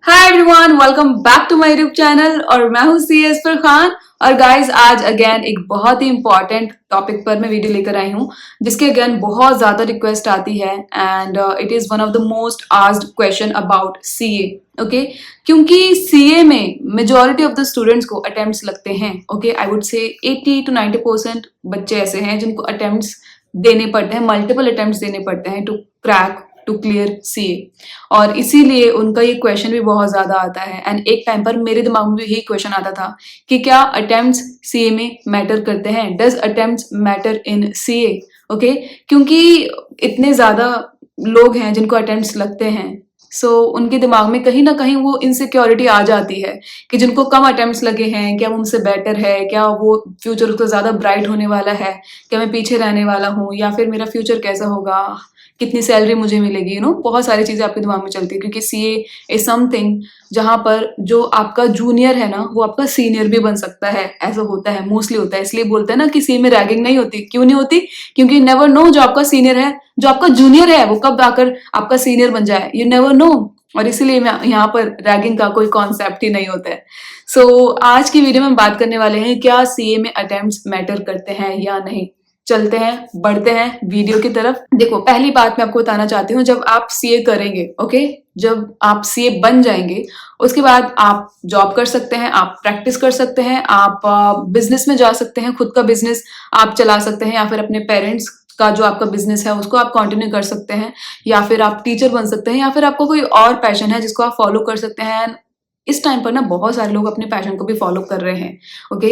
Hi everyone, welcome back to my YouTube channel और मैं हूँ सीएस फरहान। और गाइस आज अगेन एक बहुत ही इंपॉर्टेंट टॉपिक पर मैं वीडियो लेकर आई हूँ जिसके अगेन बहुत ज्यादा रिक्वेस्ट आती है and it is one of the most asked question about CA. Okay, क्योंकि सीए में मेजॉरिटी ऑफ द स्टूडेंट्स को अटेम्प्ट्स लगते हैं। Okay, I would say 80 to 90% बच्चे ऐसे हैं जिनको अटेम्प्ट्स देने पड़ते हैं, मल्टीपल अटेम्प्ट्स देने पड़ते हैं to crack to clear CA. और इसीलिए उनका ये क्वेश्चन भी बहुत ज्यादा आता है एंड एक टाइम पर मेरे दिमाग में भी यही क्वेश्चन आता था कि क्या अटेम्प्ट्स सीए में मैटर करते हैं, does attempts matter in CA. Okay, क्योंकि इतने ज्यादा लोग हैं जिनको अटेम्प्ट्स लगते हैं, उनके दिमाग में कहीं ना कहीं वो इनसिक्योरिटी आ जाती है कि जिनको कम अटेम्प्ट्स लगे हैं क्या वो उनसे बेटर है, क्या वो फ्यूचर उसका ज्यादा ब्राइट होने वाला है, क्या मैं पीछे रहने वाला हूँ, या फिर मेरा फ्यूचर कैसा होगा, कितनी सैलरी मुझे मिलेगी। बहुत सारी चीजें आपके दिमाग में चलती है क्योंकि सीए इज समथिंग जहां पर जो आपका जूनियर है ना वो आपका सीनियर भी बन सकता है। ऐसा होता है, मोस्टली होता है। इसलिए बोलते हैं ना कि सीए में रैगिंग नहीं होती। क्यों नहीं होती? क्योंकि नेवर नो, जो आपका सीनियर है, जो आपका जूनियर है, वो कब आकर आपका सीनियर बन जाए, यू नेवर नो। और इसीलिए यहाँ पर रैगिंग का कोई कॉन्सेप्ट ही नहीं होता है। आज की वीडियो में हम बात करने वाले हैं क्या सीए में अटेम्प्ट्स मैटर करते हैं या नहीं। चलते हैं, बढ़ते हैं वीडियो की तरफ। देखो, पहली बात मैं आपको बताना चाहती हूँ, जब आप सीए करेंगे, ओके, जब आप सीए बन जाएंगे उसके बाद आप जॉब कर सकते हैं, आप प्रैक्टिस कर सकते हैं, आप बिजनेस में जा सकते हैं, खुद का बिजनेस आप चला सकते हैं, या फिर अपने पेरेंट्स का जो आपका बिजनेस है उसको आप कंटिन्यू कर सकते हैं, या फिर आप टीचर बन सकते हैं, या फिर आपको कोई और पैशन है जिसको आप फॉलो कर सकते हैं। इस टाइम पर ना बहुत सारे लोग अपने पैशन को भी फॉलो कर रहे हैं। ओके,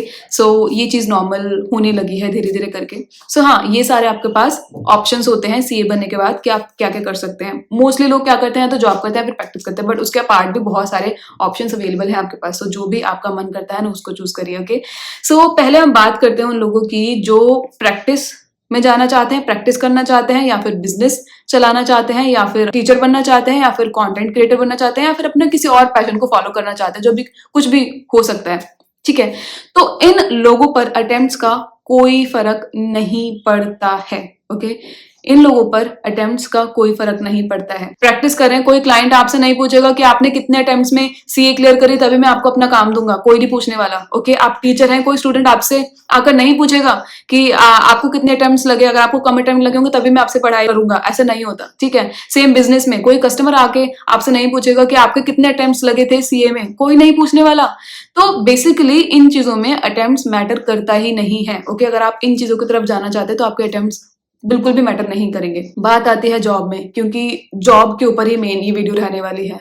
ये चीज नॉर्मल होने लगी है धीरे धीरे करके। हाँ, ये सारे आपके पास ऑप्शंस होते हैं सीए बनने के बाद कि आप क्या क्या कर सकते हैं। मोस्टली लोग क्या करते हैं, तो जॉब करते हैं फिर प्रैक्टिस करते हैं, बट उसके पार्ट भी बहुत सारे ऑप्शंस अवेलेबल है आपके पास। जो भी आपका मन करता है ना उसको चूज करिए। ओके, पहले हम बात करते हैं उन लोगों की जो प्रैक्टिस में जाना चाहते हैं, प्रैक्टिस करना चाहते हैं, या फिर बिजनेस चलाना चाहते हैं, या फिर टीचर बनना चाहते हैं, या फिर कंटेंट क्रिएटर बनना चाहते हैं, या फिर अपने किसी और पैशन को फॉलो करना चाहते हैं, जो भी कुछ भी हो सकता है। ठीक है, तो इन लोगों पर अटेम्प्ट्स का कोई फर्क नहीं पड़ता है। ओके, इन लोगों पर अटेम्प्ट्स का कोई फर्क नहीं पड़ता है। प्रैक्टिस करें, कोई क्लाइंट आपसे नहीं पूछेगा कि आपने कितने अटेम्प्ट्स में सीए क्लियर करी तभी मैं आपको अपना काम दूंगा, कोई नहीं पूछने वाला। ओके, आप टीचर हैं, कोई स्टूडेंट आपसे आकर नहीं पूछेगा कि आपको कितने अटेम्प्ट्स लगे, अगर आपको कम अटेम्प्ट लगे होंगे तभी मैं आपसे पढ़ाई करूंगा, ऐसा नहीं होता। ठीक है, सेम बिजनेस में कोई कस्टमर आके आपसे नहीं पूछेगा कि आपके कितने अटेम्प्ट्स लगे थे सीए में, कोई नहीं पूछने वाला। तो बेसिकली इन चीजों में अटेम्प्ट्स मैटर करता ही नहीं है। ओके, अगर आप इन चीजों की तरफ जाना चाहते हैं तो आपके अटेम्प्ट्स बिल्कुल भी मैटर नहीं करेंगे। बात आती है जॉब में, क्योंकि जॉब के ऊपर ही मेन ये वीडियो रहने वाली है,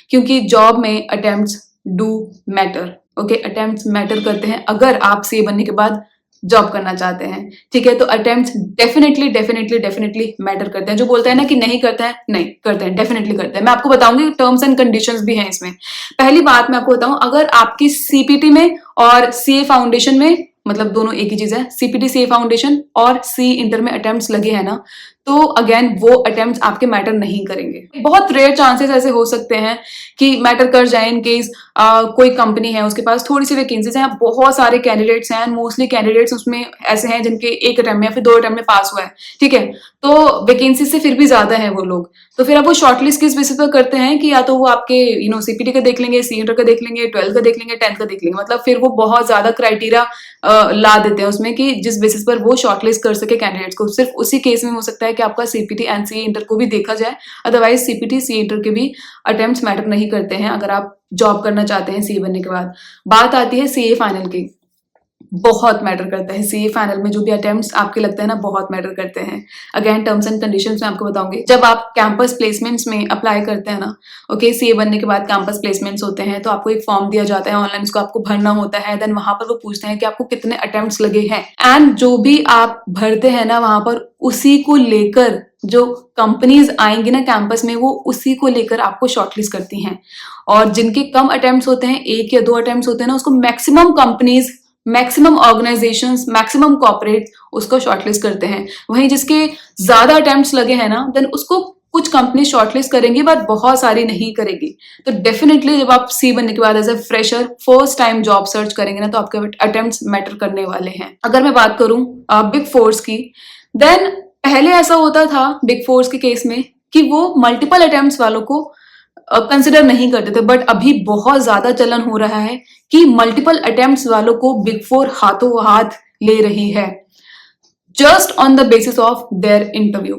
क्योंकि जॉब में attempts do matter. Okay, attempts matter करते हैं अगर आप सीए बनने के बाद जॉब करना चाहते हैं। ठीक है, तो attempts definitely definitely definitely matter करते हैं। जो बोलते हैं ना कि नहीं करते हैं, नहीं करते हैं, डेफिनेटली करते हैं। मैं आपको बताऊंगी, टर्म्स एंड कंडीशंस भी हैं इसमें। पहली बात मैं आपको बताऊं, अगर आपकी सीपीटी में और सीए फाउंडेशन में, मतलब दोनों एक ही चीज है, सीपीटी सीए फाउंडेशन और सी इंटर में अटेम्प्ट्स लगे हैं ना, तो अगेन वो अटेम्प्ट्स आपके मैटर नहीं करेंगे। बहुत रेयर चांसेस ऐसे हो सकते हैं कि मैटर कर जाए इन केस कोई कंपनी है उसके पास थोड़ी सी वैकेंसीज हैं, बहुत सारे कैंडिडेट्स हैं, मोस्टली कैंडिडेट्स उसमें ऐसे हैं जिनके एक अटेम्प्ट में या फिर 2 अटेम्प्ट में पास हुआ है। ठीक है, तो वैकेंसी से फिर भी ज्यादा है वो लोग, तो फिर आप वो शॉर्टलिस्ट किस बेसिस पर करते हैं कि या तो वो आपके सीपीटी का देख लेंगे, सी इंटर का देख लेंगे, 12th का देख लेंगे, 10th का देख लेंगे। मतलब फिर वो बहुत ज्यादा क्राइटेरिया ला देते हैं उसमें कि जिस बेसिस पर वो शॉर्टलिस्ट कर सके कैंडिडेट्स को। सिर्फ उसी केस में हो सकता है कि आपका सीपीटी एंड सीए इंटर को भी देखा जाए, अदरवाइज सीपीटी सीए इंटर के भी अटेम्प्ट्स मैटर नहीं करते हैं अगर आप जॉब करना चाहते हैं सीए बनने के बाद। बात आती है सीए फाइनल की, बहुत मैटर करता है सीए फाइनल में जो भी अटेम्प्ट्स आपके लगते हैं ना, बहुत मैटर करते हैं। अगेन टर्म्स एंड कंडीशंस में आपको बताऊंगी। जब आप कैंपस प्लेसमेंट्स में अप्लाई करते हैं ना, ओके, सीए बनने के बाद कैंपस प्लेसमेंट्स होते हैं, तो आपको एक फॉर्म दिया जाता है ऑनलाइन, उसको आपको भरना होता है। देन वहां पर वो पूछते हैं कि आपको कितने अटेम्प्ट्स लगे हैं, एंड जो भी आप भरते हैं ना वहां पर, उसी को लेकर जो कंपनीज आएंगी ना कैंपस में, वो उसी को लेकर आपको शॉर्टलिस्ट करती हैं। और जिनके कम अटेम्प्ट्स होते हैं, 1 या 2 अटेम्प्ट्स होते हैं ना, उसको maximum companies, maximum organisations, maximum corporate उसको शॉर्टलिस्ट करते हैं। वहीं जिसके ज्यादा अटेम्प्ट्स लगे हैं ना, देन उसको कुछ कंपनी शॉर्टलिस्ट करेंगी बट बहुत सारी नहीं करेगी। तो डेफिनेटली जब आप सी बनने के बाद as a fresher first time job search करेंगे ना, तो आपके अटेम्प्ट्स मैटर करने वाले हैं। अगर मैं बात करूं बिग फोर्स की, देन पहले ऐसा होता था बिग फोर्स के केस में कि वो मल्टीपल अटेम्प्ट्स वालों को कंसिडर नहीं करते थे, बट अभी बहुत ज्यादा चलन हो रहा है कि मल्टीपल अटेम्प्ट्स वालों को बिग फोर हाथों हाथ ले रही है just on the basis of their interview.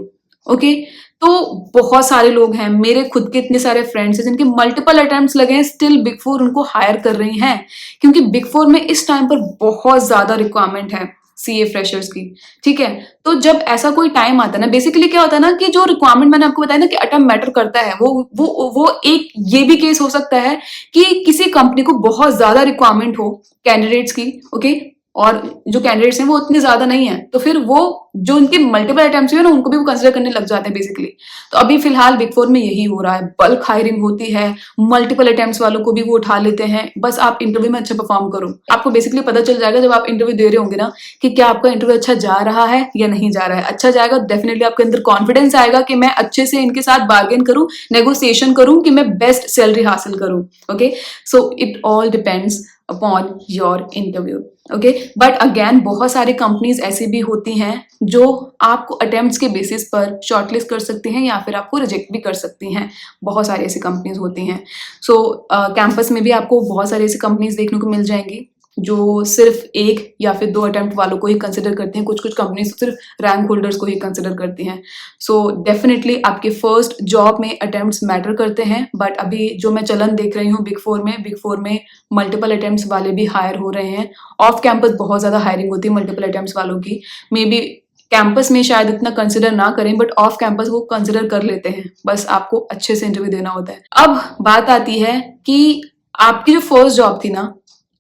Okay, तो बहुत सारे लोग हैं, मेरे खुद के इतने सारे फ्रेंड्स हैं जिनके मल्टीपल अटेम्प्ट्स लगे हैं, स्टिल बिग फोर उनको हायर कर रही हैं, क्योंकि बिग फोर में इस टाइम पर बहुत ज्यादा रिक्वायरमेंट है सीए फ्रेशर्स की। ठीक है, तो जब ऐसा कोई टाइम आता है ना, बेसिकली क्या होता है ना कि जो रिक्वायरमेंट मैंने आपको बताया ना कि अटेम्प्ट मैटर करता है, वो एक ये भी केस हो सकता है कि किसी कंपनी को बहुत ज्यादा रिक्वायरमेंट हो कैंडिडेट्स की। ओके, और जो कैंडिडेट्स हैं वो उतने ज्यादा नहीं है, तो फिर वो जो उनके मल्टीपल अटेम्प्ट्स हैं ना उनको भी वो कंसिडर करने लग जाते हैं बेसिकली। तो अभी फिलहाल बिग फोर में यही हो रहा है, बल्क हायरिंग होती है, मल्टीपल अटेम्प्ट्स वालों को भी वो उठा लेते हैं, बस आप इंटरव्यू में अच्छा परफॉर्म करो। आपको बेसिकली पता चल जाएगा जब आप इंटरव्यू दे रहे होंगे ना कि क्या आपका इंटरव्यू अच्छा जा रहा है या नहीं जा रहा है। अच्छा जाएगा, डेफिनेटली आपके अंदर कॉन्फिडेंस आएगा कि मैं अच्छे से इनके साथ बार्गेन करूं, नेगोशिएशन करूं, कि मैं बेस्ट सैलरी हासिल करूं। Okay, so it all depends upon your interview. Okay, but again बहुत सारी कंपनीज ऐसी भी होती हैं जो आपको अटेम्प्ट्स के बेसिस पर शॉर्टलिस्ट कर सकती हैं या फिर आपको रिजेक्ट भी कर सकती हैं। बहुत सारी ऐसी कंपनीज होती हैं। सो कैंपस में भी आपको बहुत सारी ऐसी कंपनीज देखने को मिल जाएंगी जो सिर्फ एक या फिर 2 अटेम्प्ट वालों को ही कंसिडर करती हैं। कुछ कुछ कंपनीज सिर्फ रैंक होल्डर्स को ही कंसिडर करती हैं। सो डेफिनेटली आपके फर्स्ट जॉब में अटेम्प्ट्स मैटर करते हैं, बट अभी जो मैं चलन देख रही हूँ बिग फोर में मल्टीपल अटेम्प्ट्स वाले भी हायर हो रहे हैं। ऑफ कैंपस बहुत ज्यादा हायरिंग होती है मल्टीपल अटेम्प्ट्स वालों की। मे बी कैंपस में शायद इतना कंसिडर ना करें, बट ऑफ कैंपस वो कंसिडर कर लेते हैं, बस आपको अच्छे से इंटरव्यू देना होता है। अब बात आती है कि आपकी जो फर्स्ट जॉब थी ना,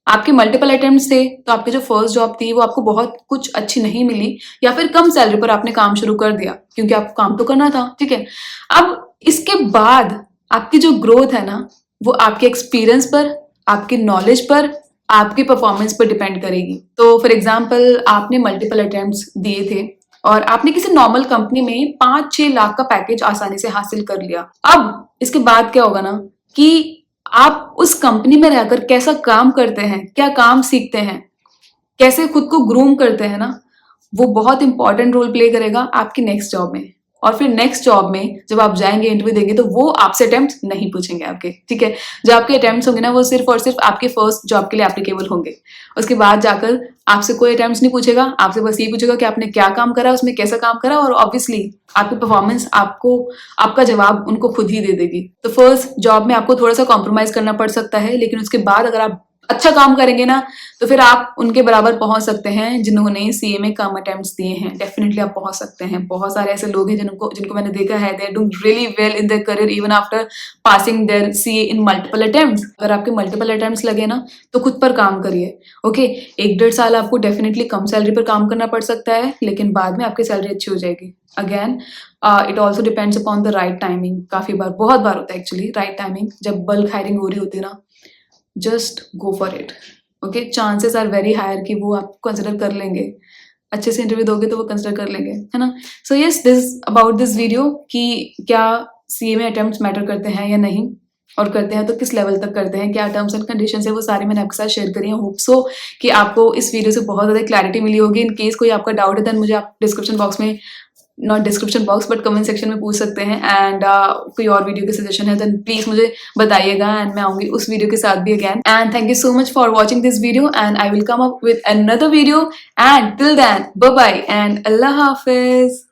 आपके मल्टीपल अटेम्प्ट्स थे, तो आपकी जो फर्स्ट जॉब थी वो आपको बहुत कुछ अच्छी नहीं मिली, या फिर कम सैलरी पर आपने काम शुरू कर दिया क्योंकि आपको काम तो करना था। ठीक है, अब इसके बाद आपकी जो ग्रोथ है ना वो आपके एक्सपीरियंस पर, आपके नॉलेज पर, आपकी परफॉर्मेंस पर डिपेंड करेगी। तो फॉर एग्जाम्पल आपने मल्टीपल अटेम्प्ट्स दिए थे और आपने किसी नॉर्मल कंपनी में 5-6 लाख का पैकेज आसानी से हासिल कर लिया। अब इसके बाद क्या होगा ना कि आप उस कंपनी में रहकर कैसा काम करते हैं, क्या काम सीखते हैं, कैसे खुद को ग्रूम करते हैं ना, वो बहुत इंपॉर्टेंट रोल प्ले करेगा आपकी नेक्स्ट जॉब में। और फिर नेक्स्ट जॉब में जब आप जाएंगे इंटरव्यू देंगे तो वो आपसे अटेम्प्ट नहीं पूछेंगे आपके। ठीक है, जो आपके अटेम्प्ट्स होंगे ना वो सिर्फ और सिर्फ आपके फर्स्ट जॉब के लिए एप्लीकेबल होंगे। उसके बाद जाकर आपसे कोई अटेम्प्ट्स नहीं पूछेगा, आपसे बस ये पूछेगा कि आपने क्या काम करा, उसमें कैसा काम करा, और ऑब्वियसली आपकी परफॉर्मेंस आपको आपका जवाब उनको खुद ही दे देगी। तो फर्स्ट जॉब में आपको थोड़ा सा कॉम्प्रोमाइज करना पड़ सकता है, लेकिन उसके बाद अगर आप अच्छा काम करेंगे ना तो फिर आप उनके बराबर पहुंच सकते हैं जिन्होंने सीए में कम अटेम्प्ट्स दिए हैं। डेफिनेटली आप पहुंच सकते हैं। बहुत सारे ऐसे लोग हैं जिनको मैंने देखा है, they are doing really well in their career even after passing their CA in multiple attempts. अगर आपके मल्टीपल अटेम्प्ट्स लगे ना तो खुद पर काम करिए। ओके, 1-1.5 साल आपको डेफिनेटली कम सैलरी पर काम करना पड़ सकता है, लेकिन बाद में आपकी सैलरी अच्छी हो जाएगी। Again it also depends upon the right timing. काफी बार, बहुत बार होता है एक्चुअली राइट टाइमिंग, जब बल्क हायरिंग हो रही होती है ना, just go for it. Okay, chances are very higher कि वो आप कंसिडर कर लेंगे। अच्छे से इंटरव्यू दोगे तो वो कंसिडर कर लेंगे, है ना। So yes, this about this video कि क्या सीए में अटेम्प्ट्स मैटर करते हैं या नहीं, और करते हैं तो किस लेवल तक करते हैं, क्या टर्म्स एंड कंडीशंस है, वो सारे मैंने आपके साथ शेयर करी है। होप सो कि आपको इस वीडियो से बहुत ज़्यादा क्लैरिटी मिली होगी। इन केस कोई आपका डाउट है देन मुझे आप डिस्क्रिप्शन बॉक्स में, not description box but comment section में पूछ सकते हैं। एंड कोई और वीडियो की सजेशन है देन प्लीज मुझे बताइएगा एंड मैं आऊंगी उस वीडियो के साथ भी again. And thank you so much for watching this video and I will come up with another video and till then bye bye and अल्लाह हाफिज।